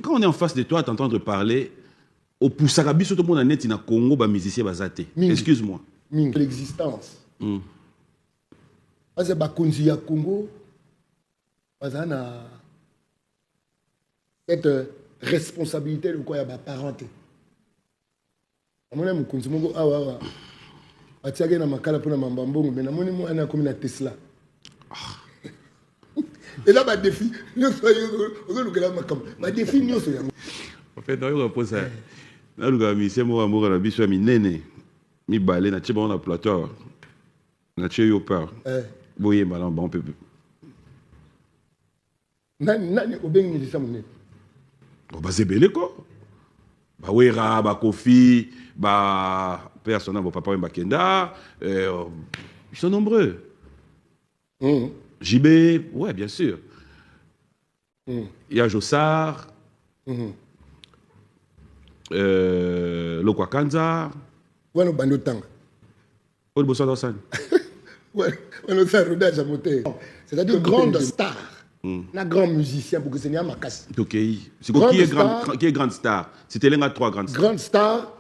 quand on est en face de toi, t'entendre parler, au Poussarabi, surtout pour net, il y a Congo, bah musicien basate. Excuse-moi. L'existence. Parce que Bakonzi ya Congo, bazana cette responsabilité de quoi ya ba parenté. Amona mukonzi mongo awa. Atiage na makala pour na mambambongo, mais namoni mo ana comme na Tesla. Et là, ma défi, ma défi, nous sommes. En fait, on repose ça. Là, le gars, c'est moi, moi, la biche, mi nene, mi balé, na tchèba on a plateau, na tchè yo peur. Boye malan, bon peu. Nani obeng ni ça mon. Bah c'est belé quoi. Bah Wera, bah Kofi, bah personne, bah papa Mbakenda, ils sont nombreux. JB, ouais, bien sûr. Il y a Jossard, Lokwakanza. Ouais, nous banotang. Au bout de ça, c'est-à-dire grande star, un grand musicien pour que ce soit ma casse. Ok. C'est quoi qui est grande star? C'était l'un à trois grandes stars. Grande star,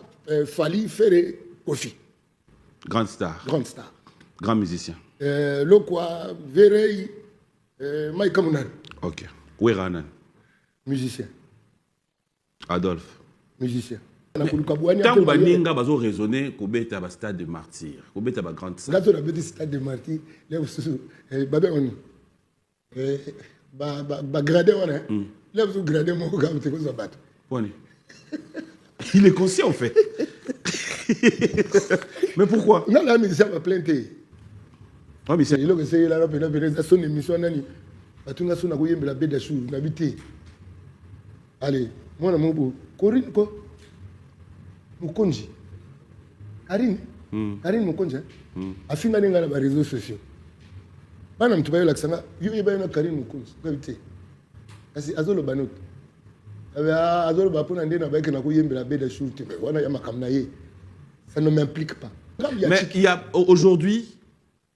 Fali Ferre Kofi. Grande star. Grande star. Grand musicien. Lokwa, Verei, Maïka Mounan. Ok. Weranan. Musicien. Adolphe. Musicien. Tant que Baninga bazo raisonner kobeta ba stade de martyr, kobeta ba grande star. Gato na beti stade de martyr, là vous babé on ba gradé on là vous gradé mon gars vous te battre. Poni. Il est conscient en fait. Mais pourquoi? Non la musicien va plainter. Ah mais c'est il a essayé là la son émission nani. Batunga sona ko yembela beda chou na biti. Allez, moi na mon Corinne quoi? Mukonji. Karine Mukonji. Afinga ninga na ba réseaux sociaux. Bana mtu bayo laksanga, yo yeba na Karine Mukonji. Ngabite. Kasi azolo banot. Azolo ba pona ndena ba ke na ko yembela beda chou te. Wana ya makamna ye. Ça ne m'implique pas. Mais il y a aujourd'hui,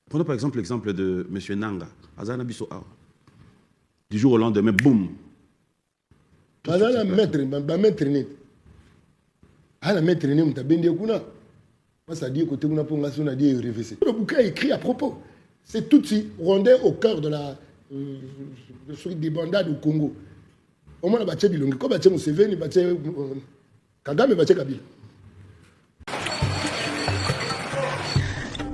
prenons par exemple l'exemple de M. Nanga, Azana Bisso Awa. Du jour au lendemain, boum. Azana maître net. Ah, la maître net, on t'a bien dit qu'on a. Moi, ça dit que tu as pour on a dit révisé. Le bouquin est écrit à propos. C'est tout de suite rondé au cœur de la des bandades au Congo. Au moins, on a battu Bilongi. Quand on a battu Museveni, on a battu Kagame, on a battu Kabila.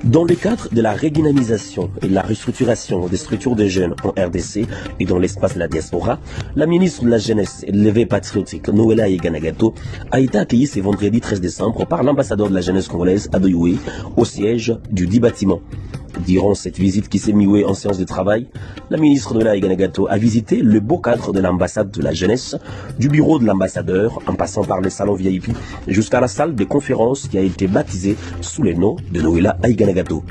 Dans le cadre de la redynamisation et de la restructuration des structures de jeunes en RDC et dans l'espace de la diaspora, la ministre de la Jeunesse et de l'éveil patriotique, Noëlla Iganagato, a été accueillie ce vendredi 13 décembre par l'ambassadeur de la jeunesse congolaise, Adoyoué, au siège du 10 bâtiment. Durant cette visite qui s'est muée en séance de travail, la ministre Noëlla Iganagato a visité le beau cadre de l'ambassade de la jeunesse, du bureau de l'ambassadeur, en passant par les salons VIP, jusqu'à la salle de conférence qui a été baptisée sous le nom de Noëlla Iganagato.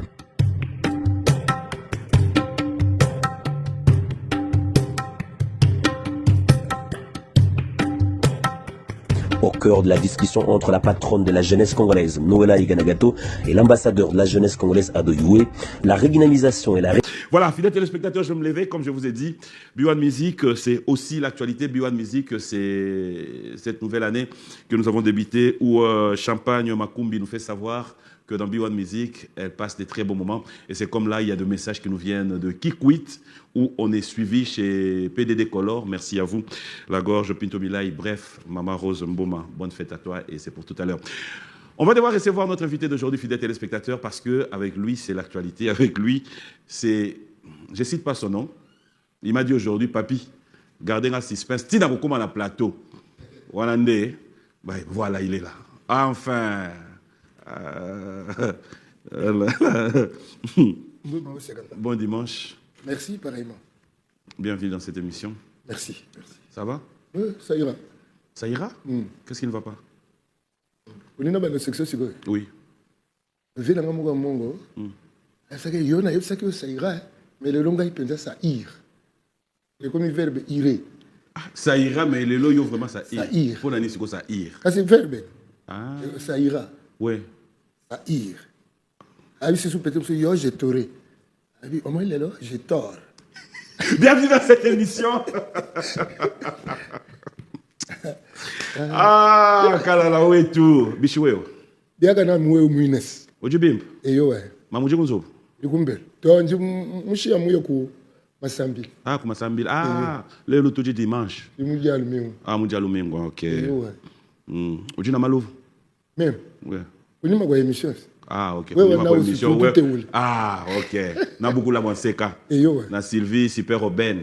Au cœur de la discussion entre la patronne de la jeunesse congolaise, Noëlla Iganagato, et l'ambassadeur de la jeunesse congolaise, Adoyoué, la redynamisation et la... Voilà, fidèles téléspectateurs, je vais me lever, comme je vous ai dit, B1 Music, c'est aussi l'actualité. B1 Music, c'est cette nouvelle année que nous avons débuté où Champagne Makumbi nous fait savoir que dans B1 Music, elle passe des très bons moments. Et c'est comme là, il y a des messages qui nous viennent de Kikwit, où on est suivi chez PDD Color. Merci à vous. La Gorge, Pinto Milay, bref, Maman Rose Mboma, bonne fête à toi et c'est pour tout à l'heure. On va devoir recevoir notre invité d'aujourd'hui, fidèles téléspectateurs, parce qu'avec lui, c'est l'actualité. Avec lui, c'est... Je ne cite pas son nom. Il m'a dit aujourd'hui, Papi, gardez un suspense. Tina beaucoup dans le plateau. Voilà, il est là. Enfin... Bon dimanche. Merci, pareillement. Bienvenue dans cette émission. Merci. Merci. Ça va? Oui, ça ira. Ça ira? Qu'est-ce qui ne va pas? Vous avez une section sur quoi? Oui. Vous avez un mongo. Ça ira, mais le long, il pense ça ire. C'est comme le verbe irer. Ça ira, mais le loyo vraiment ça ire. Ça ire. Pour l'année, c'est quoi ça ire? C'est le verbe. Ah. Ça ira. Oui. Ça ire. Ah oui, c'est sous peut-être yo, j'ai toré. Ah oui, au moins, il est là, j'ai tort. Bienvenue dans cette émission. Ah, kalala wetu. Bishiweo. Biaga na muwe muines. Ojibimp. Eyo we. Mamuje kunzo. Ikumbel. To nji mushia muye ku Masambili. Ah, kuma Sambili. Ah, lelo tuji dimanche. Imuji alumingo. Ah, muji alumingo, ok. Eyo we. Ojina maluvu. Même. Ouais. Unima kwa émission. Ah, ok. Ouais, Unima na kwa aussi émission, tout ouais. est où. Ah, ok. Na beaucoup la Monseka. Eyo we. Na Sylvie, Super Robin.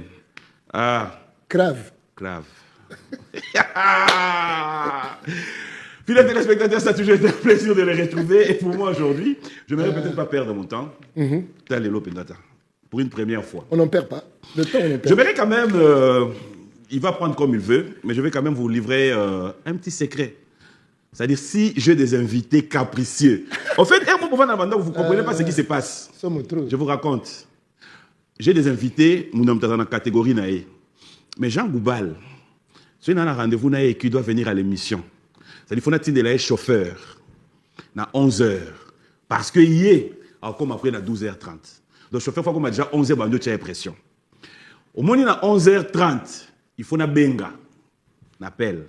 Ah, Grave. grave. Fidèles téléspectateurs, ça a toujours été un plaisir de les retrouver. Et pour moi aujourd'hui, je ne vais peut-être pas perdre mon temps. T'as Lelo Pendata. Pour une première fois. On n'en perd pas. Le temps, on n'en Je perd pas. verrai quand même, il va prendre comme il veut, mais je vais quand même vous livrer un petit secret. C'est-à-dire, si j'ai des invités capricieux. En fait, vous ne comprenez pas ce qui se passe. Sommes trop. Je vous raconte. J'ai des invités, nous sommes dans la catégorie naïe. Mais Jean Goubal, c'est un rendez-vous naïe qui doit venir à l'émission. C'est-à-dire qu'il faut être chauffeur à 11h. Parce que hier, comme après, à 12h30. Donc, chauffeur, il faut qu'on a déjà 11h, tu as l'impression. Au moins, à 11h30, il faut na benga. On appelle.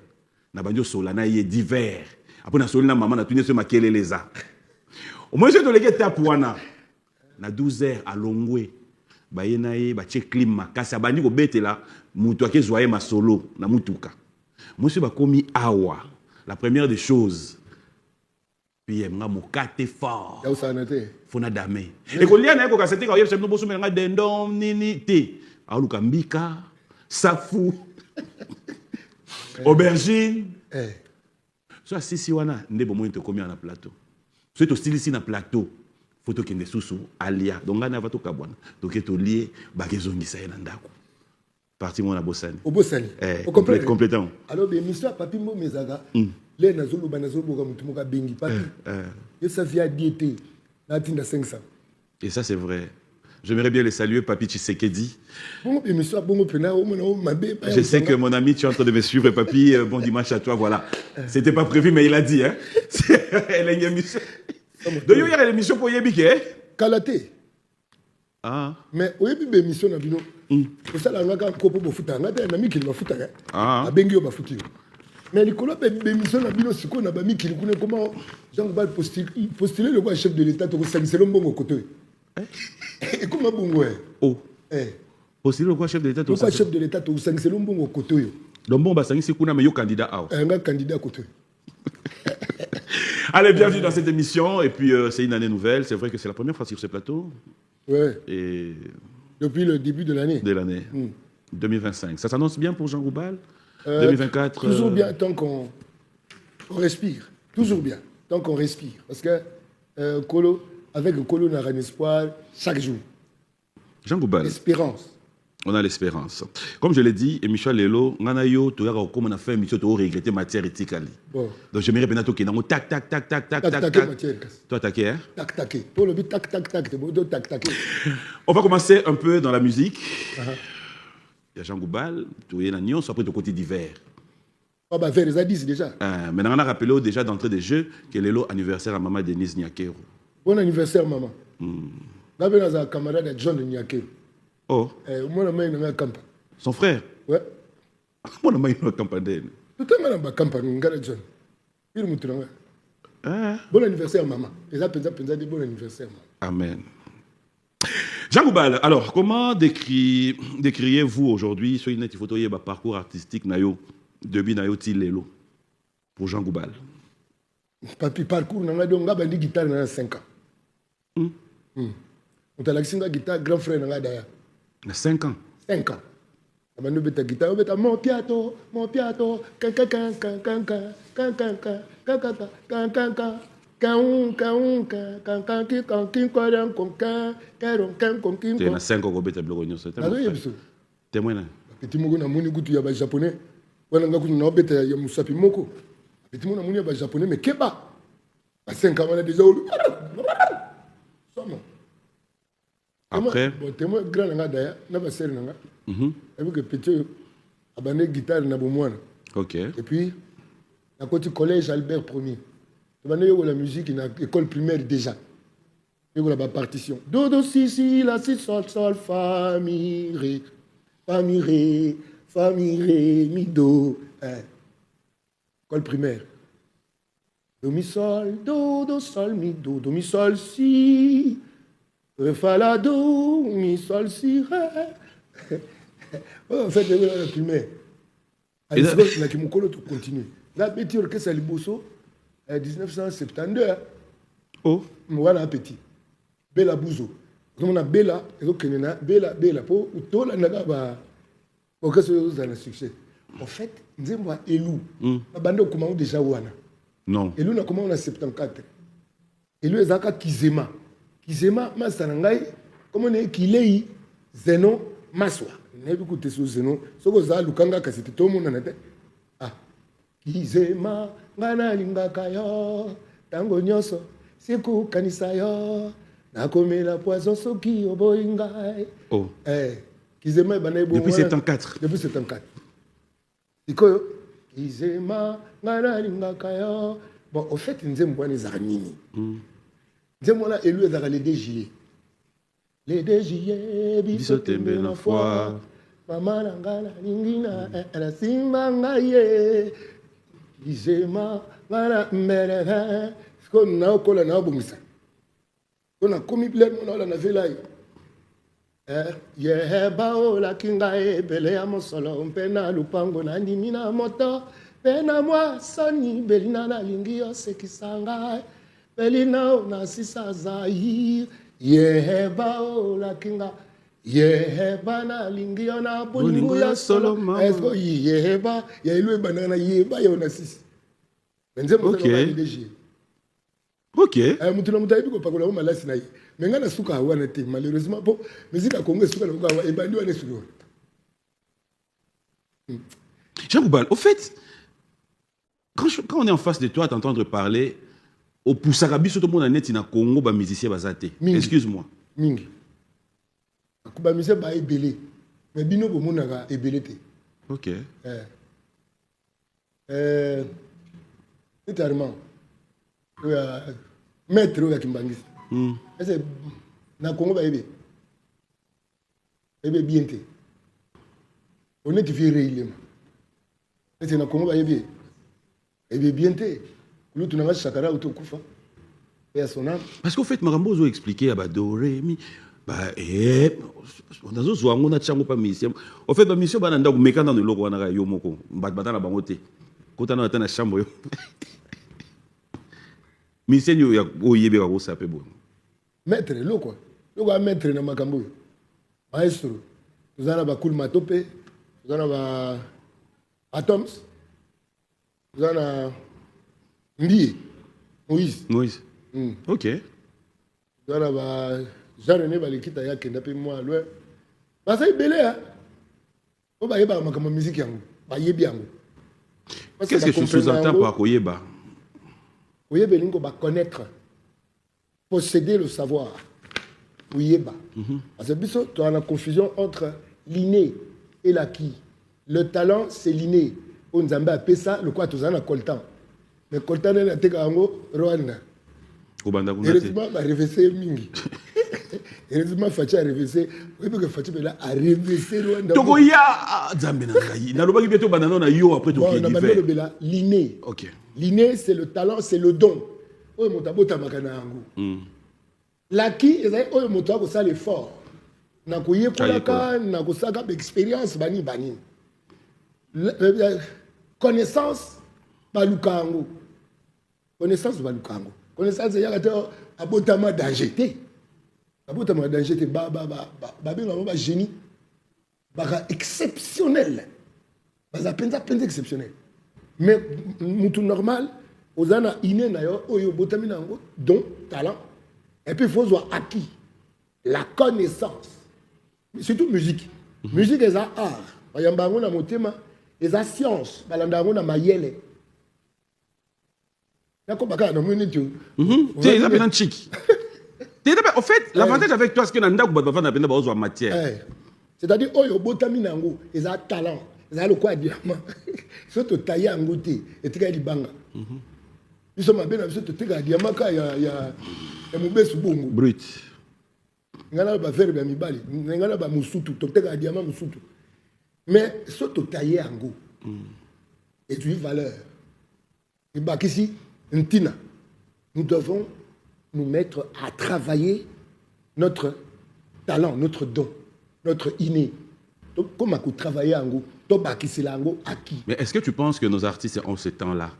Na bandio sola, na yé d'hiver. Après, na sola, na maman, na tout ce makele les a. Au moins, je te l'ai tapouana. Na 12h à Longwe. Baye na yé, ba tche clim makasi. Abandi ko bete la, moutou ake zoye ma solo, na moutouka. Moi, je komi awa. La première des choses, puis il y a mon kate fort. Y'a où ça en était? Fona dame. Et quand il y a un cassette, quand il y a un bosso, il y a un dendon, nini, thé. Aluka mbika, safou, aubergine. So si wana, ndebo mo into komi na plateau. So to style ici na plateau. Photo kende susu alia. Donc ngana va to kabwana. Donc eto lié bakezongisa ena ndako. Parti mon abosani. Au Bossani. Complètement. Alors, bien, monsieur, papi, moi, mes agas, les nazolo, banazolo, mutumoka bengi, papi. Et ça vient diété. Natinda 500. Et ça, c'est vrai. J'aimerais bien les saluer, Papi Tshisekedi. Bon, bien, monsieur, bon, pena, je sais que mon ami, tu es en train de me suivre, Papi. Bon dimanche à toi, voilà. C'était pas prévu, mais il a dit, hein. Elle a une émission. Donc, il y a une émission pour Yébike, hein. Kalaté. Ah. Mais, oui, bien, émission, na bino. Pour ça, là, on a un copo pour foutre. On a un ami qui va foutre. Ah. Bengi, on va foutre. Mais les colons, l'émission, na bino, c'est qu'on a mis qui connaît comment Jean Goubal postuler le chef de l'État, c'est le bon côté. Et comment bon, ouais. Oh. Postuler le chef de l'État, le chef de l'État, c'est le bon côté. Donc, bon, c'est qu'on a meilleur candidat. Un candidat à côté. Allez, bienvenue dans cette émission. Et puis, c'est une année nouvelle. C'est vrai que c'est la première fois sur ce plateau. Ouais. Et depuis le début de l'année. De l'année. 2025. Ça s'annonce bien pour Jean Goubal 2024. Toujours bien tant qu'on respire. Toujours bien tant qu'on respire. Parce que avec le Colo, on a un espoir chaque jour. Jean Goubal. L'espérance. On a l'espérance. Comme je l'ai dit, et Michel Lelo, on a fait une mission de regretter matière éthique. Bon. Donc j'aimerais bien que nous tac tac tac tac tac tac tac. Toi taqué, hein? Tac tac. Pour le but tac tac tac, tac tac. On va commencer un peu dans la musique. Il y a Jean Goubal, tu es Nagnon, après de côté d'hiver. Ah bah vers les Adis déjà. Maintenant on a rappelé déjà d'entrée des jeux que Lelo anniversaire à maman Denise Nyakero. Bon anniversaire maman. Là ben un camarade John Nyakero. Oh. Moi la main dans camp. Son frère. Ouais. Moi la main dans campagne. Tout le monde dans campagne ngara John. Il me trouve. Bon anniversaire maman. Et ça pensa de bon anniversaire maman. Amen. Jean Goubal, alors comment décriez-vous aujourd'hui sur une photo de parcours artistique nayo depuis nayo ti lelo pour Jean Goubal? Papi parcours nanga donc ngaba guitare na 5 ans. On t'a laissé la guitare grand frère nanga daya. 5 ans. 5 ans. Abando beta guitare, beta mon piato, can can can can can can can can can can can. Tu as 5 ans que tu as témoin. Petit mogo na moni gutu ya ba japonais. Wana ngaku na obeta ya musapi moko. Petit mogo na moni ya ba japonais mais keba. À 5 ans on a déjà après bon témoin grand nga daya na ba sœur nga. Avec que petit abandé guitare na bomwana. OK. Et puis à côté collège Albert Ier. La musique dans l'école primaire déjà. Et voilà la partition. Do, do, si, la, si, sol, fa, mi, ré, mi, do. école primaire. Do, mi, sol, do, sol, mi, do, mi, sol, si. Fa, la, do, mi, sol, si, ré. En fait, la primaire. À l'école, on a qui continue. Là, petit orchestre à Liboso, 1972. Oh. Voilà, petit. Bella Bouzo. On a Bella, Bella, pour tout le monde, orchestre a un succès. En fait, nous avons Elou. La bande comment déjà ouana. Non. Elou n'a comment on a 74. Elou est à Kizema. Kizema, Masanangai, comment on est Kilei, Zeno, Maswa. Vous avez écouté ce Zeno. Ce que vous avez Lukanga, c'était tout le monde en était. Ah. Kizema, Ngana Lingakayo, Tango Nyoso, Siku Kanisayo, Nakomela Poison Soki, Oboingai. Oh. Kizema, depuis 74. Depuis 74. Iko Kizema, Ngana Lingakayo. Bon, au fait, nous avons des arnini. Nous avons élu les deux gilets. Les deux gilets, Bisotembe na foi. Maman Nangana Lingina, la Simbangaye. Kizema, Ngana Mbere. Ce qu'on a au col, on a boumisa. On a commis plein de monde, on a fait là. Yeheba la kinga ebele ya mosolo mpena lupango na ndimina moto pena mwa soni belina na lingi osekisanga belina na sisa zai yeheba la kinga yeheba na lingi na bulingu ya solo esko yeheba ya ilwe banana yeheba ya na sisi benze mo okay. Ok. Mutuna mutaibi ko pakola malasi na ye. Mais ngana suka wana te malheureusement pour musique à Congo suka ko wa ebandi wana suka. Jean Boubal, au fait, quand on est en face de toi à t'entendre parler, au Poussarabi, tout le monde en est in Congo, ba musicien bazate. Excuse-moi. Mingi. Ba musicien ba ebele. Mais bino bo monaka ebele te. Ok. Littéralement. Maître ou Kimbangis. Est-ce que na Congo ba ebe bien te. On est fait réellement. Est-ce que na Congo ba ebe bien te. Nous tu n'as pas chakara ou tokufa. Et son âme. Parce qu'au fait Marambo zo expliqué à Doremi bah on a zo on a tchango pas mission. Au fait ba mission ba nda ko mekanda no loko wana yo moko batana bango te. Kota na tana chambo yo. Mission yo ya oyebe ka ko sape bon. Maître, le quoi. Le quoi maître na makambo. Maestro. Nous avons ba Cool Matope, nous avons ba Atoms. Nous avons Mbie, Moïse. Moïse. OK. Nous avons ba Jean-René Balikita ya kenda pe moi loin. Ba ça belé hein. On ba yeba makambo musique yango. Ba yebi yango. Qu'est-ce que tu sous-entends par koyeba? Koyeba lingo ba connaître. Posséder le savoir. Oui, parce que tu as la confusion entre l'inné et l'acquis. Le talent, c'est l'inné. On nous a appelé ça, le quoi, tu as un coltan. Mais coltan, il a été un Rwanda. Heureusement, il a réveillé Mingi. Heureusement, Fachi a réveillé. Oui, parce que Fachi a réveillé Rwanda. Togoya, Zambénangaï. N'a pas dit que banana na yo après tout qui fait. L'inné. OK. L'inné, c'est le talent, c'est le don. Oh, mon tabou tamakana angu. L'acquis, c'est oh, mon tabou ça l'effort. Na koye kolaka, na kosaka expérience bani. Connaissance baluka angu. Connaissance baluka angu. Connaissance c'est yakate abotama danger. Abotama danger ba génie. Ba exceptionnel. Ba penza exceptionnel. Mais mutu normal Ozana iné nayo oyo botami nango don talent et puis il faut avoir acquis la connaissance surtout musique musique est un art bayambango na motema est une science balandango na mayele nako baka na moni tu c'est ça bien chic. En fait l'avantage avec toi c'est que nanda ko ba na penda ba ozo matière c'est-à-dire oyo botami nango est un talent c'est le quoi diamant surtout tailler en goûter et tika libanga. Nous sommes bien avec ce diamant ya mubesu bongo brut. Ngana ba faire ba mibali, ngana ba musutu, toteka diamant musutu. Mais ce to tailler en go. Et tu valeur. Et bah, ici, nous devons nous mettre à travailler notre talent, notre don, notre inné. Donc, comment travailler en go, à qui? Mais est-ce que tu penses que nos artistes ont ce temps-là?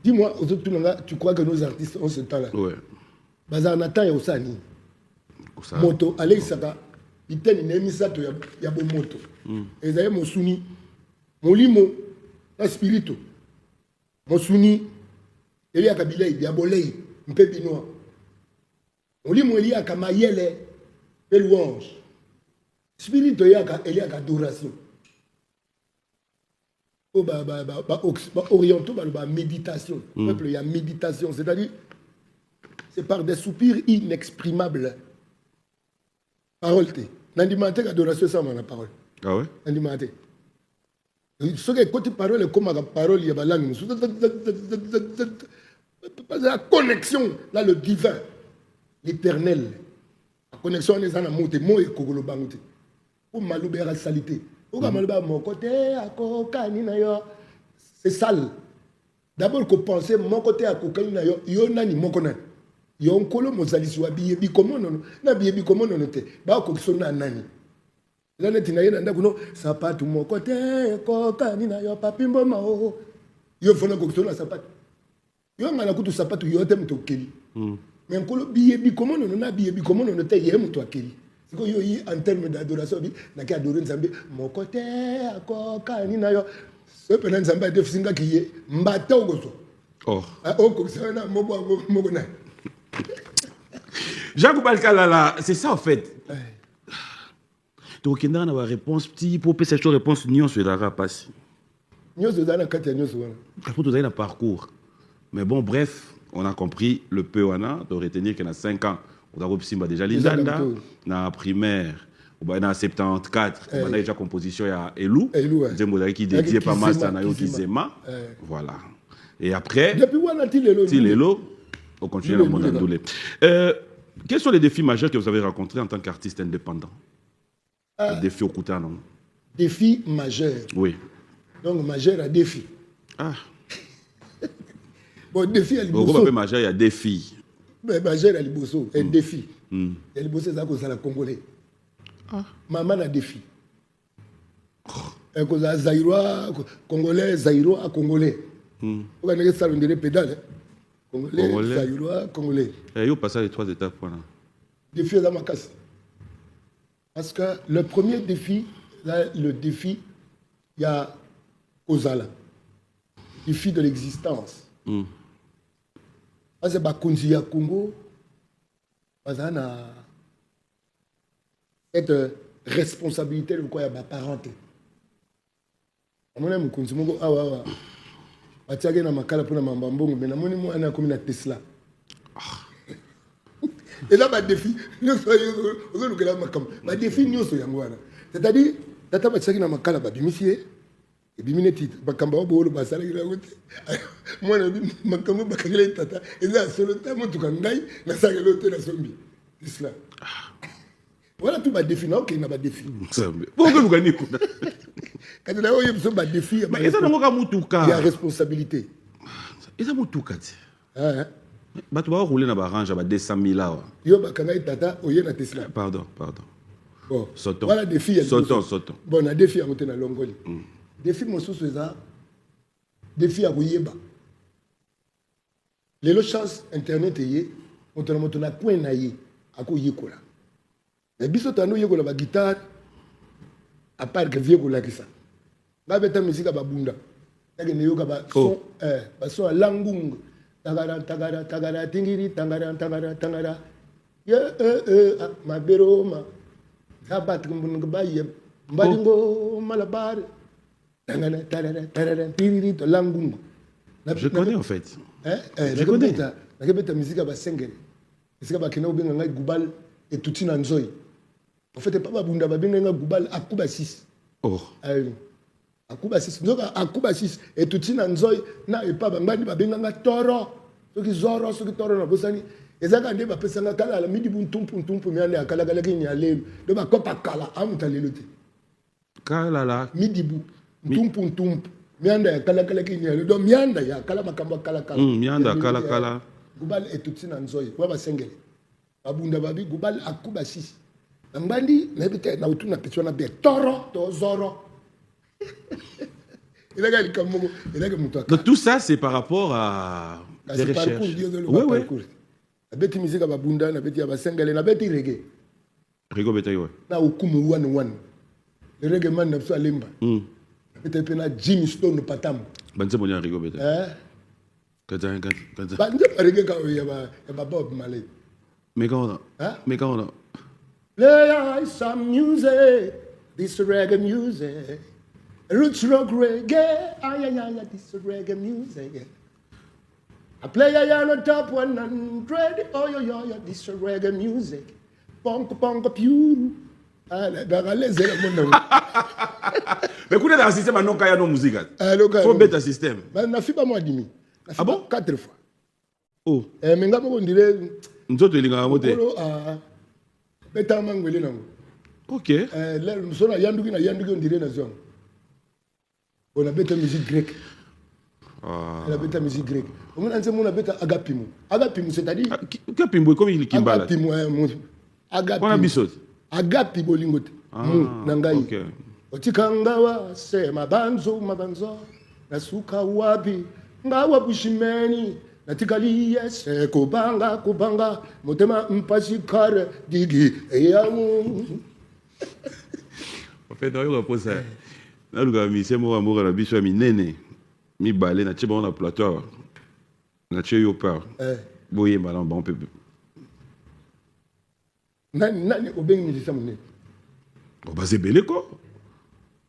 Dis-moi, tu crois que nos artistes ont ce temps-là? Oui. Bazanatan ya osani. Moto, allez, saka. Iteni nemisato ya bo moto. Ezaye mosuni. Molimo, la spirito. Mosuni. Eli akabilei, diabolei, mpe binois. Molimo eli akamayele, pe louange. Spirito eli akadoration. Orientaux, méditation. Peuple, il y a méditation, c'est-à-dire, c'est par des soupirs inexprimables. Parole, n'andimaté adoration, ça, la parole. Ah ouais? N'andimaté. Ce qui est côté parole, comme la parole, il y a la langue. La connexion, là, le divin, l'éternel. La connexion, les gens, monté, moi et Kogolo Bangote. Pour Maloubera salité. C'est sale. D'abord, qu'on pensait mon côté à cocaïne, yo nani mon connaît. Yo on colo mozali soit billet bi comment non na billet bi comment non était. Ba ko sona nani. Là net na yena ndakuno sapatu mon côté cocaïne na yo papimbo mao. Yo fona ko sona sapatu. Yo ngala kutu sapatu yo tem to keli. Mais on colo billet bi comment non na billet bi comment non était yem to keli. En termes d'adoration, il y a adoré Nzambe. Mon côté, à quoi, ce que Nzambe a fait, c'est qu'il est mbato. Oh. Jacques Balkalala, c'est ça en fait. Donc, il y a une réponse, petit, pour que cette réponse, nous sommes dans la passe. Nous sommes dans la passe. Pour tout un parcours. Mais bon, bref, on a compris le peu, on a de retenir qu'il y a 5 ans. On a déjà l'Indanda, dans la primaire, dans 74, on a déjà composition, il y a Elou, qui dédié pas mal à Kizema. Voilà. Et après, depuis où on Elou, on continue dans le monde andolé. Quels sont les défis majeurs que vous avez rencontrés en tant qu'artiste indépendant? Les défis au Kouta, non? Défis majeurs. Oui. Donc, majeur à défi. Ah. Bon, défi à l'Iboso. Pourquoi majeur, il y a défis? Mais majeur à l'Iboso, un défi. Et l'Iboso, c'est ça qu'on s'en Congolais. Maman a défi. Et qu'on a Zaïrois, Congolais, Zaïrois, Congolais. On a ça, on dirait pédale. Congolais, Zaïrois, Congolais. Et vous passez les 3 étapes. Défi à ma casse. Parce que le premier défi, là, le défi, il y a Ozala. Défi de l'existence. C'est Bakunzi ya Congo, cette responsabilité de quoi il y a des parents. Je suis Bakunzi Mongo, je suis na makala pour Mambambongo, mais je suis comme na Tesla. Et là, le défi, c'est-à-dire, je suis na makala, et puis, je suis bakamba obolo basala ila wote mwana makambo bakagele tata eza solo tamo tukandai na saka lote na sombi islam voilà tout ba défi na ok na ba défi pourquoi vous gagnez quoi quand là oyo biso ba défi mais ça n'onga mutuka il y a responsabilité eza mutuka ti bato ba rouler na ba range ba 200 000 là yo bakanga tata oye na Tesla pardon bon Soton. Voilà défi Soton bon na défi à monter na Longoli défi mosusu eza défi ya koyeba lelo chance internet eye moto na coin na ye akoyekola mais biso tando yekola ba guitare à part que vie kolakisa nga beta musique babunda yake ne yoka ba son ba son langung tagara tingiri tangara ye mabero ma sabat kumbunga ba ye mbadingo malabar. Je connais en fait. Je connais. La musique à Basengel. C'est que Kena Obenga ngai Goubal et Touti Nanzoy. En fait, pas Babunda Babenga ngai Goubal à Kuba 6. Oh. À Kuba 6. Donc à Kuba 6 et Touti Nanzoy na et pas Bangani Babenga ngai Toro. Ceux qui Zoro, ceux qui Toro na Bosani. Et ça quand ba pesanga kala la midi buntumpu mi ande akala kala ki ni ale. De ba kopa kala amuta lelote. Kala la midi bu. ntumpu mianda ya kala kinyalo do mianda ya kala makambo kala mianda kala gubal etuti na nzoyi wa basengele babunda babi gubal akuba sisi ngambandi na bite na utuna petwa na be toro to zoro il a gagné comme il a gagné donc tout ça c'est par rapport à des recherches. Oui. Na beti musique babunda na beti ya basengele na beti reggae beta yo na ukumu one le reggae man na so alemba beti pe na Jimmy Stone patam banze monya rigo beta kaza banze reggae ka ya ba Bob Marley mais quand play some music, this reggae music, roots rock reggae, this reggae music. I play on top 100, this reggae music, punk pure. Mais écoutez dans le système, non qu'il y a nos musiques. Faut mettre un système. Na fiba moi dimi. Ah bon? 4 fois. Oh. Mais ngamo on dirait. Nzoto ilinga mote. Beta mangwele nango. OK. Là nous sommes yanduki on dirait nation. On a beta musique grecque. La beta musique grecque. On a un beta agapimu. Agapimu c'est-à-dire agapimu comme il kimbala. Agapimu agapimu. On a bisot. Agapimu lingote. Nangai. OK. Otikangawa se mabanzo nasuka wapi ngawa bushimeni natikali yes kubanga motema mpasi kare digi eyamu. En fait dans le repos ça na luka mise mo amour na biso minene mi balé na tcheba on a plateau na tcheyo par boye malan bon peu nani obengi musicien monene ba zebele ko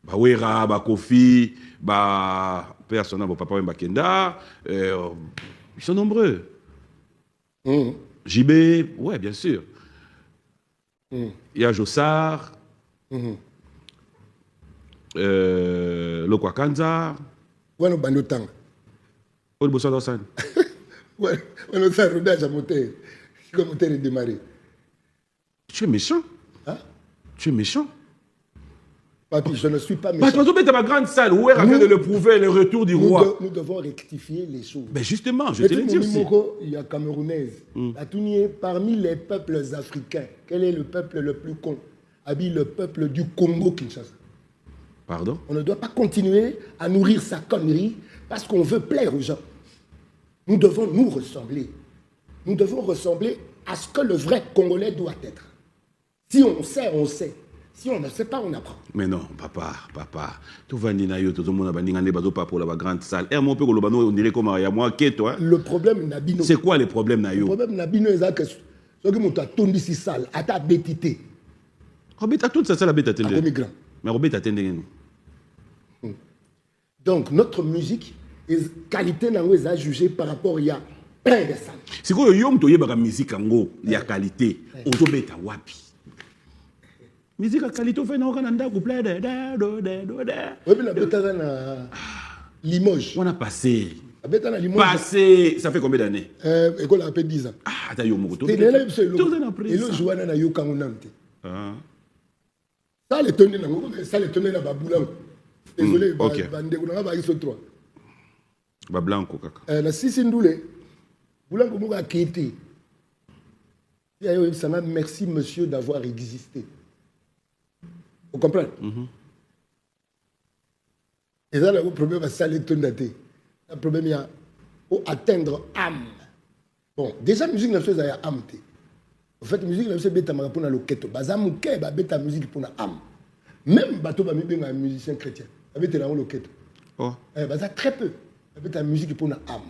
ba wera ba kofi ba personnel ba papa Mbakenda ils sont nombreux. JB, ouais, bien sûr. Il y a Jossard, Lokwa Kanza. Ouais, nous banotang. Au bout de ça, ouais, on a un rodage à moteur. Comme moteur est démarré. Tu es méchant. Hein? Tu es méchant. Papi, je ne suis pas méchant. Parce que tu es ma grande salle, où est afin de le prouver, le retour du roi. Nous devons rectifier les choses. Mais justement, je te l'ai dit aussi. Il y a Camerounaise. Parmi les peuples africains, quel est le peuple le plus con? Habille le peuple du Congo-Kinshasa. Pardon? On ne doit pas continuer à nourrir sa connerie parce qu'on veut plaire aux gens. Nous devons nous ressembler. Nous devons ressembler à ce que le vrai Congolais doit être. Si on sait, on sait. Si on ne sait pas, on apprend. Mais non, papa. Tout va ni nayo, tout le monde va ni ngane bazo pas pour la grande salle. Et mon peu kolobano on dirait comme ya moi que toi. Le problème nabino. C'est quoi les problèmes nayo? Le problème nabino est que ce que monta tondi si salle à ta bétité. Robert toute ça la bête attendez. Mais Robert attendez nous. Donc notre musique est qualité nango est jugée par rapport il y a plein de salles. C'est quoi yom to yeba musique ngo ya qualité. Ozo beta wapi? Musique à qualité, on fait un couple de. Oui, mais la bêta na Limoges. On a passé. La bêta na Limoges. Passé, ça fait combien d'années? École a fait 10 ans. Ah, t'as eu au Mokoto. Et là, et le joueur na yo kangunante. Ça les tenait na baboulang. Désolé, bande kuna ba iso 3. Ba blanco kaka. La sisi ndoule. Boulango moka kiti. Merci monsieur d'avoir existé. Vous comprenez? Et ça, le problème, c'est le problème, il y a atteindre âme. Bon, déjà, la musique, c'est la âme. En fait, la musique, c'est bêta pour la loquette. Bazamouké, bêta musique pour la âme. Même bateau, un musicien chrétien. Bêta la loquette. Oh. Ça très peu. Bêta musique pour la âme.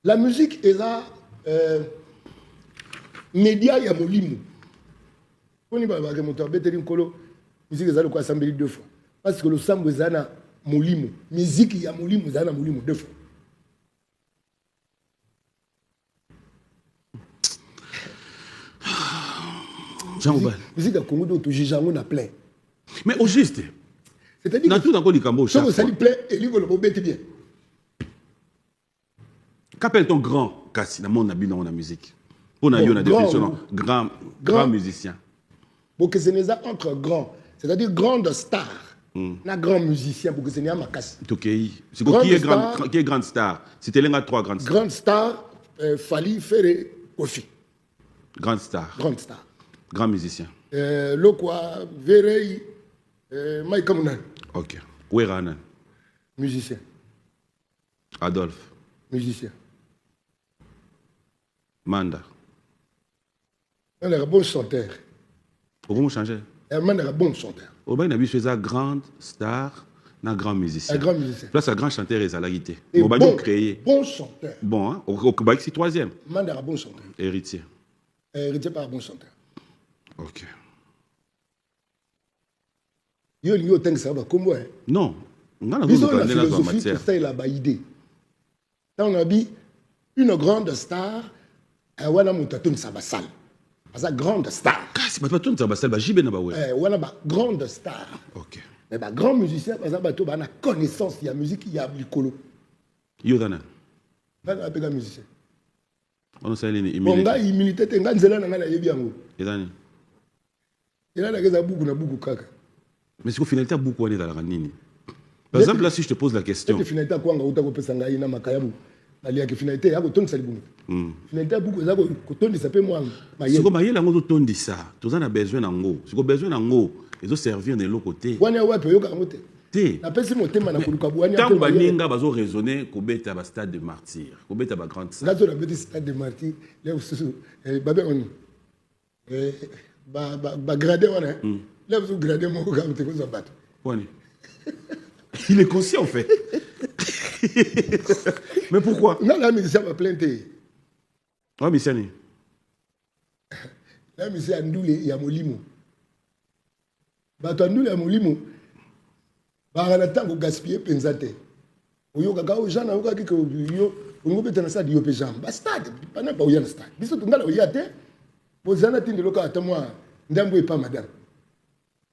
La musique est là. Média, il y a mon limou. On y va, bêta l'incolo. Musique est quoi assemblée 2 fois. Parce que le sambo est na molimo. Musique il y a molimo, zana molimo 2 fois. Jean Oubal. Musique à Congo d'autres jijango na plein. Mais au juste. C'est-à-dire dans tout dans le Cambo chaque fois. Ça lui plaît et lui le bête bien. Qu'appelle-t-on grand Kassi dans mon habit dans la musique? Pour na yo na définition grand musicien. Pour que ce n'est pas entre grands, c'est-à-dire grande star. Un grand musicien pour que ce soit ma casse. C'est quoi qui est grande star? C'était l'un des 3 grandes stars. Grande star, Fali Ferre Kofi. Grande star. Grande star. Grand musicien. Lokwa, Verei, Mike Mounan. Ok. Oueranan. Musicien. Adolphe. Musicien. Manda. On est un bon chanteur. Comment changer? Manda est un bon chanteur. Au bain, il y a une grande star, un grand musicien. Un grand musicien. Là, c'est un grand chanteur et ça l'a guité. Bon, créé. Bon chanteur. Bon, hein? Au Québec, c'est 3e. Manda est un bon chanteur. Héritier. Héritier par un bon chanteur. Ok. Yo, yo, t'es ça va comme moi. Non. Bisous la philosophie, tout ça, il a une idée. Là, on a dit une grande star, wana mutaton sabasal. Parce que grande star. C'est pas tout ça, c'est jibe na ba ouais. Wana ba grande star. OK. Mais ba grand musicien parce que ba to ba na connaissance il y a musique, il y a blikolo. Yo dana. Ba na peka musicien. On sait les immunité. Bonga immunité te nganzela na ngala yebi yango. Edani. Il a la geza buku na buku kaka. Mais c'est qu'au final tu as beaucoup dans la ranini. Par exemple là si je te pose la question. Cette finalité quoi nga utako pesa ngai na makayabu. Ali ya finalité yako tonisa libungu. Finalité buku zako kotondisa pe mwanga. C'est comme mayela ngo tondisa. Tous on a besoin nango. C'est qu'on besoin nango. Ils ont servir de l'autre côté. Wana wapi yoka ngote. Té. Na pesi motema na kuluka bwani tant baninga bazo raisonner ko beta ba stade de martyr. Ko beta ba grande salle. Ngazo na beta stade de martyr. Là susu babe on. Ba gradé wana. Là vous gradé mon ko kamte ko zabato. Wani. Il est conscient en fait. Mais pourquoi? Non, la musicien m'a plainté. Oh, Missani. La musicien Ndoule ya Molimo. Bato Ndoule ya Molimo. Ba na tango gaspiller penzate. Oyo kaka o jana oka ki ko yo, ngo betana sa di yo pe jam. Ba stade, pa na ba oyana stade. Biso tungala oyate. Bozana tinde loka atamwa ndambo epa madame.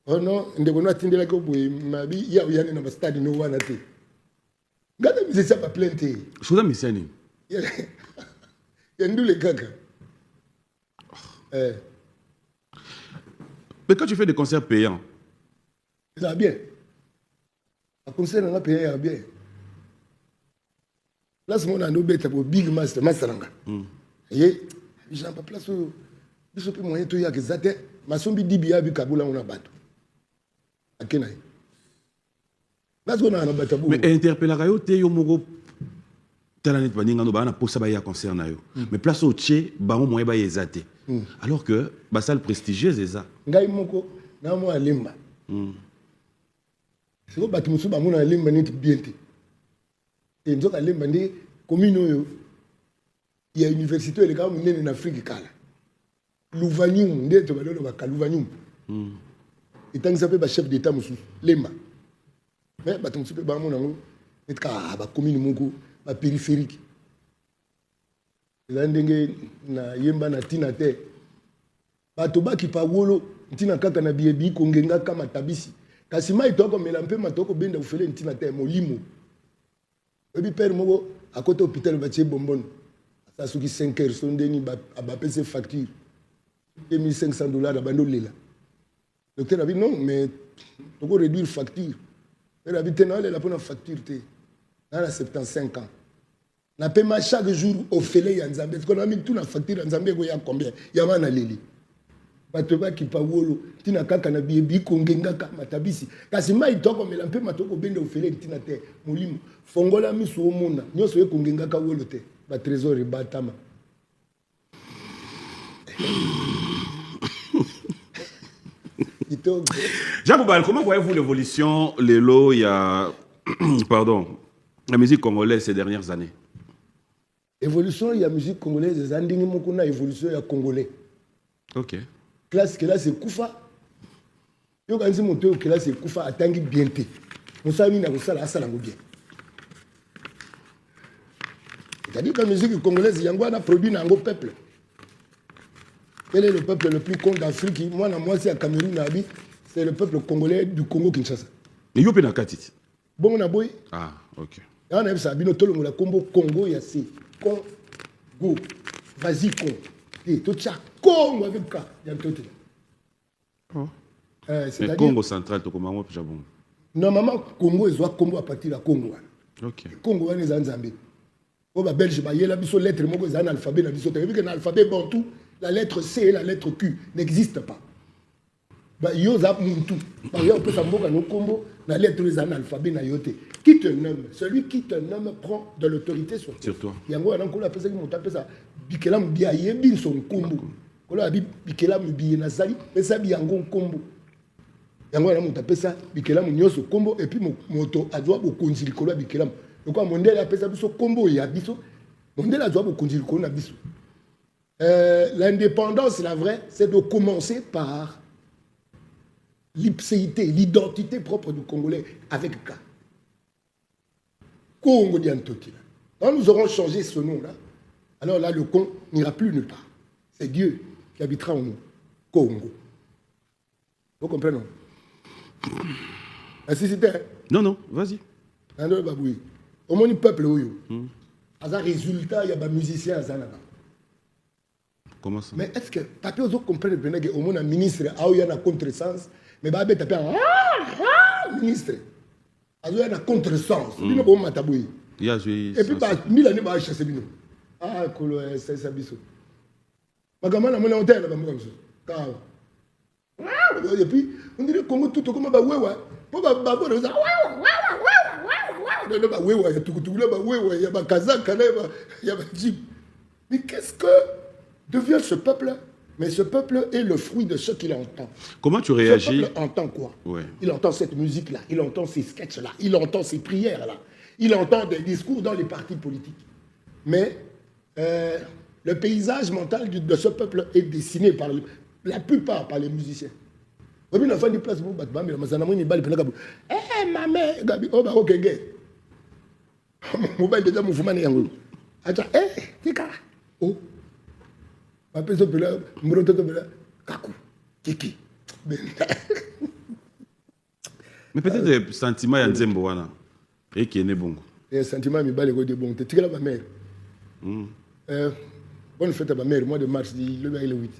Oh non, ndeko na tinde la ko boy mabi ya oyane na ba stade no wana te. Gade musicien m'a plainté. Chose Missani. Ndoule kaka. Mais quand tu fais des concerts payants, ça va bien. Un concert on a payé bien. Là, ce moment, on a nos bêtes pour Big Master, Masteranga. Et j'ai pas place où je peux moyen tout y a que ça t'est. Ma sombi dibi a bu Kaboula on a battu. À Kenaï. Là, ce qu'on a un battu. Mais interpeller yo te yo mogo tala net baninga no ba na posa ba ya concert na yo. Mais place au tché ba mo moyen ba yezate. Alors que ba salle prestigieuse eza. Ngai moko na mo alimba. C'est ko battu musu ba mo na limba net bienté. Et nzoka limba ndi commune yo. Il y a une université le gars en Afrique kala. Louvanium ndeto ba lolo ba Louvanium. Et tant que ça fait ba chef d'état musu lemba. Mais battu musu ba mo na ngo et ka ba commune moko ba périphérique. La ndenge na yemba na tina te. Bato baki pa wolo ntina kaka na biebi ko ngenga kama tabisi. Kasi mai toko melampe matoko benda ufele ntina te molimo. Ebi père moko à côté hôpital batie bonbon. Ça souki 5 heures son deni ba pese facture. $2,500 à bando lela. Docteur a dit non mais toko réduire facture. Elle a dit non elle a pas une facture te. Dans 75 ans. Na paiement chaque jour au fele ya Nzambe. Parce qu'on a mis tout la facture ya Nzambe ko ya combien? Ya wana leli. Bato ba ki pa wolo tina kaka na biebi ko ngenga ka matabisi. Kasi mai toko melampe matoko bende au fele tina te molimo. Fongola miso omona. Nyoso ye ko ngenga ka wolo te. Ba trésor e batama. Jean Boubal, comment voyez-vous l'évolution, Lélo, il y a pardon, la musique congolaise ces dernières années? Évolution, il y a musique congolaise, des andingi mokuna évolution il y a congolais. OK. Classe que là c'est Koufa. Yo kanzi monto que là c'est Koufa atangi bienté. Musami na kusala asala bien. C'est-à-dire que la musique congolaise yango na produit nango peuple. Quel est le peuple le plus con d'Afrique? Moi c'est à Cameroun nabi, c'est le peuple congolais du Congo Kinshasa. Et yo pe na katiti. Bon na boy. Ah, OK. On a ça bino tolongo la combo Congo ya c'est Congo. Vas-y con. Et tout ça Congo avec ka ya tout. C'est Congo central to comment Japon. Normalement, Congo, ils ont Congo à partir de Congo. Ok. Congo, ils ont Zambie. Au Belge, il y a la lettre, il y a un alphabet, il y a un alphabet bantou, la lettre C et la lettre Q n'existent pas. Il y a un peu de Congo, la lettre est un alphabet. Qui te nomme? Celui qui te nomme prend de l'autorité sur toi. Il y a un peu ça. Bikelam biaye bin son Congo. Kola bi bikelam biye nazali, mais ça biango Congo. Yango na mutape ça, bikelam nyoso Congo et puis moto adwa bo konzili kola bikelam. Donc, Mondele appelle ça biso combo et abiso. Mondele a droit de conduire le abiso. L'indépendance, la vraie, c'est de commencer par l'ipséité, l'identité propre du Congolais avec K. Congo Diantoti. Quand nous aurons changé ce nom-là, alors là, le con n'ira plus nulle part. C'est Dieu qui habitera en nous. Congo. Vous comprenez? Ainsi c'était. Non, vas-y. Au moins, le peuple, as un résultat, il y a des musiciens à Zanaba. Comment ça? Mais est-ce que, papier, vous comprenez que au moins, un ministre, il y a un contresens, mais il y a un ministre. Il y a un contresens. Il y a un matabouille. Et puis, il y a un chassé. Ah, c'est ça, biso. Et puis, on dirait Congo tout comme un ouais. Mais qu'est-ce que devient ce peuple? Mais ce peuple est le fruit de ce qu'il entend. Comment tu réagis? Ce peuple entend quoi? Ouais. Il entend cette musique-là, il entend ces sketchs-là, il entend ces prières-là, il entend des discours dans les partis politiques. Mais le paysage mental de ce peuple est dessiné par la plupart par les musiciens. Eh, ma mère, Gabi, oh, bah, ok, gay. Mobile déjà, mouvement, yango. Attends, tika. Oh. Ma personne peut là, m'roto peut là, kaku, kiki. Mais peut-être des sentiments à Nzembo, wana. Et qui est né bon. Les sentiments, mais balé, de bon. Tu es là, ma mère. Bonne fête à ma mère, mois de mars, le 8.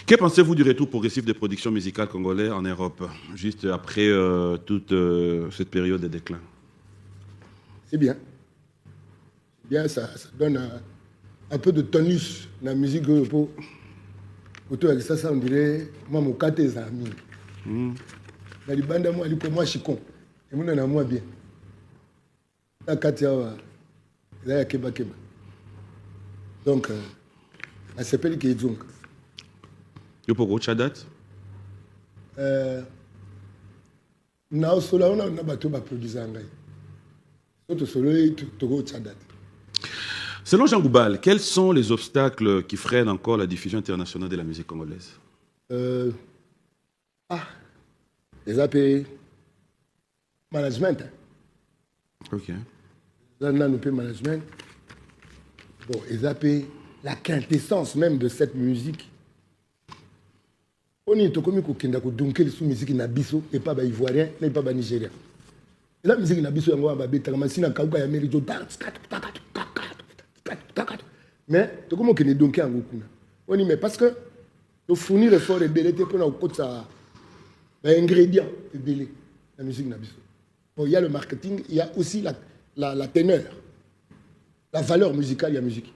Que pensez-vous du retour progressif des productions musicales congolaises en Europe, juste après toute cette période de déclin? C'est bien. Bien, ça donne un peu de tonus dans la musique pour autour de ça, on dirait moi mon kate les amis. Dans les bandes moi je suis con. Et moi on moi bien. La kate là keba. Donc ça s'appelle qui est donc. Et pour autre date? Na solo on a bateau ba produire ngai. Autre solo to go date. Selon Jean Goubal, quels sont les obstacles qui freinent encore la diffusion internationale de la musique congolaise? Les AP management. Ok. Là, nous payons management. Bon, les AP, la quintessence même de cette musique. On est comme si on a dunké sous musique nabiso et pas ivoirien, et pas nigérien. Et la musique nabiso, on va si on a kauka ya mérito mais tu comme on est dunké en Gukuna. On dit mais parce que tu fournir l'effort et belé pour nous côté ça ingrédient et belé la musique nabiso. Bon, il y a le marketing, il y a aussi la teneur, la valeur musicale, il y a musique.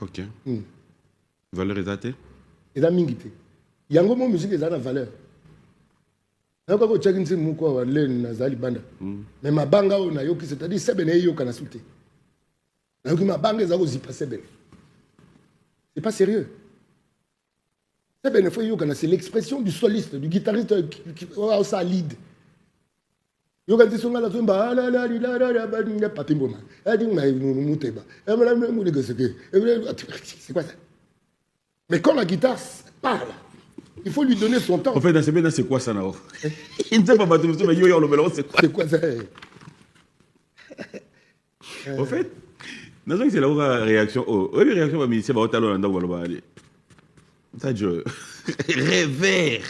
Ok. Valeur exaltée? Et la mingité. Il y a un moment musique qui a la valeur. Mais ma banga on a yoki, c'est-à-dire c'est ben yo kana souté. Donc ma banga za ozi passer ben. C'est pas sérieux. C'est ben faut yo kana, c'est l'expression du soliste, du guitariste qui ça lead. Yo quand ils la zumba la la la la la patimboma. Adi ma muteba. C'est quoi ça? Mais quand la guitare parle, il faut lui donner son temps. En fait, dans ce moment, c'est quoi ça, Nao? Il ne sait pas, mais yo, le c'est quoi? C'est quoi ça? En fait, c'est la réaction. Oui, réaction, mais c'est pas talon dans le aller. Ça, je révère.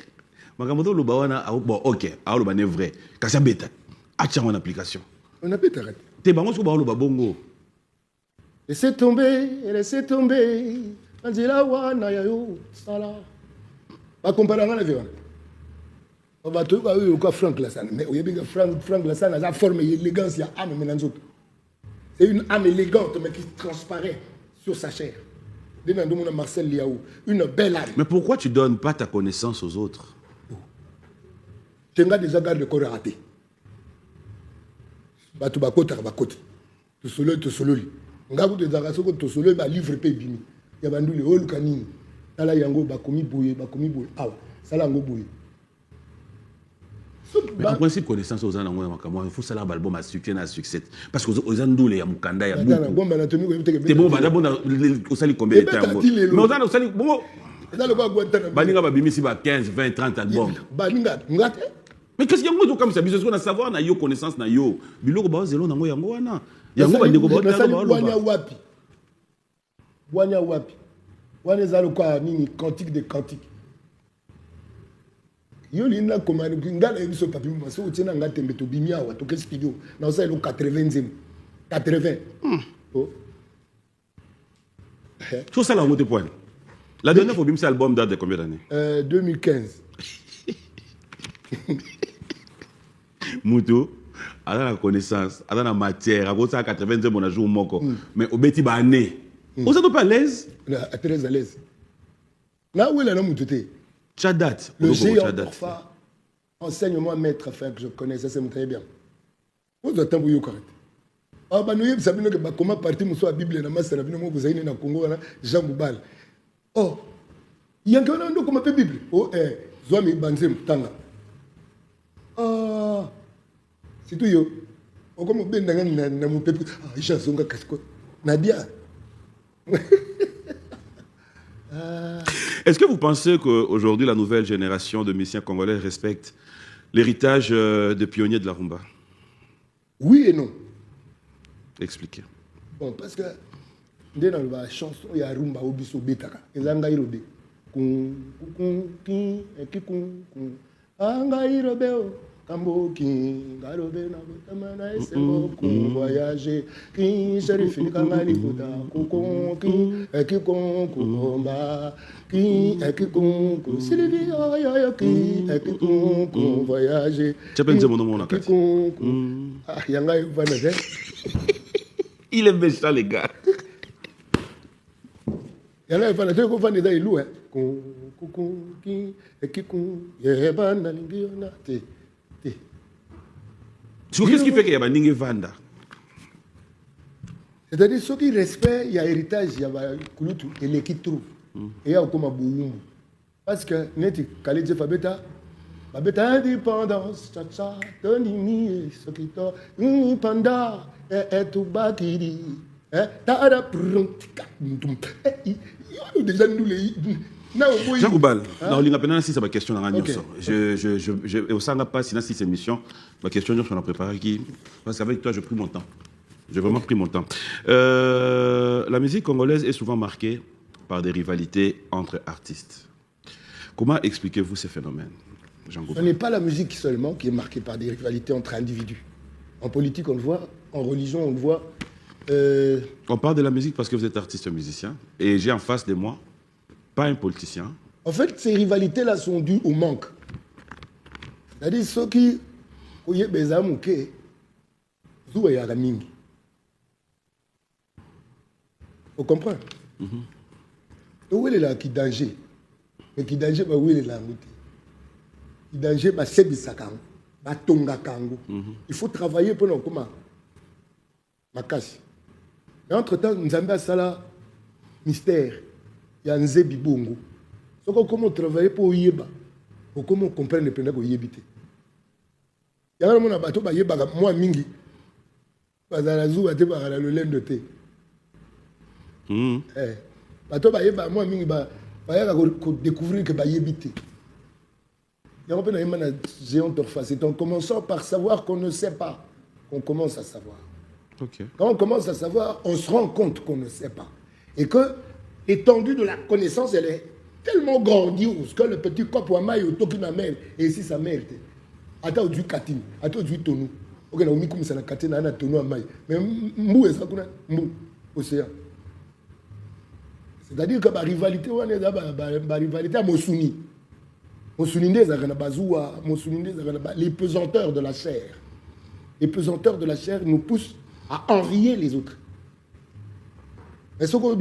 Magamoto, le bawana, bon, ok, alors le bané vrai. Quand c'est bête, attends mon application. On a peut-être arrêté. T'es bon, sur le babongo. Laissez tomber. On dit la wana ya yo, sala. Pas comparer avec la vie. On va te dire que Franck Lassana. Mais Franck Lassana a la forme et l'élégance, il y a âme mais dans c'est une âme élégante mais qui transparaît sur sa chair. Marcel Liaou, une belle âme. Mais pourquoi tu ne donnes pas ta connaissance aux autres? Tu as déjà garde le corps raté. Tu vas côté. Tu solo. Ngabu de Zaraso, tu solo, tu livre pébini. Il y a le hall canine. Tala yango, bakomi bouye. Ah, ça l'a bouye. Mais en principe, connaissance aux gens, il faut savoir l'album à succès, à succès. Parce que aux gens, il y a Mukanda, il y a beaucoup. C'est bon, au sali combien de temps? Mais aux gens, au sali, bon. Baninga babimi si 15, 20, 30 albums. Baninga, mais qu'est-ce qu'il y a comme ça? Parce qu'on a savoir, na yo connaissance na yo. Biloko ba zelo nango yango wana. Yango ba ndeko ba Wanya wapi. Wanya wapi. Wana zalo kwa nini cantique de cantique. Yo lina komani ngala ebiso papi maso utina ngate mbeto bimia wa to studio. Na ça le 80e. 80. Oh. Tout ça là au point. La dernière fois bim cet album date de combien d'années? 2015. Moutou, à la connaissance, à la matière, à ça 80 on a joué au moko. Mais au bêti bané. Vous êtes pas à l'aise? Très à l'aise. Là où est la moutouté? Tchadat. Le géant Orpha, enseigne-moi maître afin que je connaisse, ça c'est très bien. Vous êtes un bouillon correct. Ah bah nous y savons que comment partir nous soit la Bible na master na mo vous avez na Congo na Jean Boubal. Oh, il y a un nom comme Bible. Oh Zoami Banzem Tanga. Ah, c'est tout yo. On comme ben na mon peuple. Ah, Jean-Zonga Casco. Nadia. Est-ce que vous pensez qu'aujourd'hui la nouvelle génération de musiciens congolais respecte l'héritage de pionniers de la rumba? Oui et non. Expliquez. Bon, parce que dans la chanson, il y a rumba au biso betaka. Et anga irobe. Anga irobe. Kamboki, garobe na botamana esemo ku voyager ki sherifi kangani kuta kukonki ekikonku bomba ki ekikonku Sylvie yo ki ekikonku voyager. Tu peux dire mon nom là. Ah yanga ivana. Il est méchant les gars. Yanga ivana te ko fani da ilu kukonki ekikonku yebana lingiona te. Qu'est-ce qui fait qu'il y a un Vanda? C'est-à-dire, ceux qui respectent, il y a héritage, il y a Kulutu, et les qui trouvent. Et il y a comme un boum. Parce que, net, Khalid Fabeta, Fabeta indépendance, tcha, Tonini, Sokito, Panda, et tout bakiri, Tada Pruntika, déjà nous les. Jean Goubal, dans l'ingapénal, si c'est ma question, je au sein pas si c'est émission, ma question, je vais préparer qui, parce qu'avec toi, j'ai pris mon temps. J'ai vraiment pris mon temps. La musique congolaise est souvent marquée par des rivalités entre artistes. Comment expliquez-vous ces phénomènes, Jean Goubal? Ce n'est pas la musique seulement qui est marquée par des rivalités entre individus. En politique, on le voit. En religion, on le voit. On parle de la musique parce que vous êtes artiste musicien. Et j'ai en face de moi pas un politicien. En fait, ces rivalités-là sont dues au manque. C'est-à-dire, ceux qui ont des bezamouké, Zoué Yaramingi. Vous comprenez? Où est là qui danger? Mais qui danger, bah où est là? Qui danger, bah c'est bisakango, bah tonga kango. Il faut travailler pour nous comment? Ma casse. Et entre-temps, nous avons ça là, mystère. Il y a un zébi bongo. Donc, comment travailler pour yeba? Pour comment comprendre le pénal pour yébiter? Il y a un monde qui a yeba, moi, mingi. Parce que la zou a été le lait de thé. Bato ba yeba, moi, mingi, ba découvrir que ba yébiter. Il y a un peu de géant d'orpha. C'est en commençant par savoir qu'on ne sait pas qu'on commence à savoir. Okay. Quand on commence à savoir, on se rend compte qu'on ne sait pas. Et que l'étendue de la connaissance, elle est tellement grandiose que le petit cop ou maille au toki na mère et ici sa mère. Attends du katine, attends du tonou. Ok, na omi comme ça na katine na tonou maille. Mais mbou et ça kuna mbou océan. C'est-à-dire que la rivalité on est là, la rivalité à Mossouni. Les pesanteurs de la chair. Les pesanteurs de la chair nous poussent à envier les autres. Mais ce que je